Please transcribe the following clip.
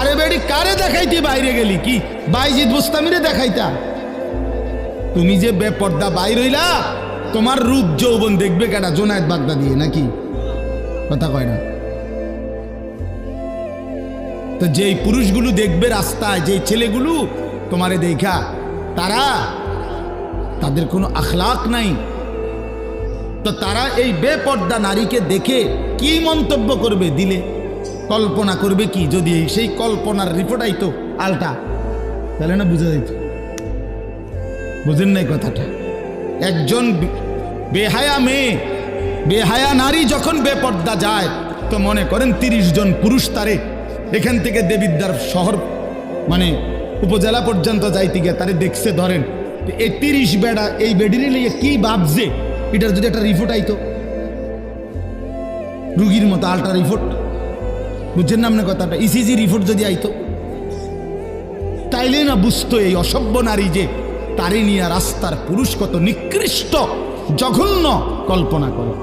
আরে বেড়ি কারে দেখাইতে বাইরে গেলি? কি বাইজিদ বুস্তামিরে দেখাইতা? তুমি যে বেপর্দা বাইর হইলা, তোমার রূপ যৌবন দেখবে কেডা? জোনায়েদ বাগদা দিয়ে নাকি? কথা কয় না তো। যেই পুরুষগুলো দেখবে রাস্তায়, যেই ছেলেগুলো তোমারে দেখা, তাদের কোনো আখলাক নাই, তো তারা এই বেপর্দা নারীকে দেখে কি মন্তব্য করবে? দিলে কল্পনা করবে কি? যদি সেই কল্পনার রিপোর্ট আইতো আলটা, তাহলে না বুঝা যাইত। বুঝেন নাই কথাটা? একজন বেহায়া মেয়ে, বেহায়া নারী যখন বেপর্দা যায়, তো মনে করেন 30 জন পুরুষ তারে এখান থেকে দেবিদ্বার শহর মানে উপজেলা পর্যন্ত যাইতে গিয়ে তারে দেখছে। ধরেন এই 30 বেড়া এই বেডিরে লিয়ে কি ভাবছে, এটার যদি একটা রিপোর্ট আইতো, রুগীর মতো আলট্রা রিপোর্ট, বুঝছেন না আপনার কথাটা? ইসিজি রিপোর্ট যদি আইতো, তাইলে না বুঝতো এই অসভ্য নারী যে তারে নিয়ে রাস্তার পুরুষ কত নিকৃষ্ট জঘন্য কল্পনা করে।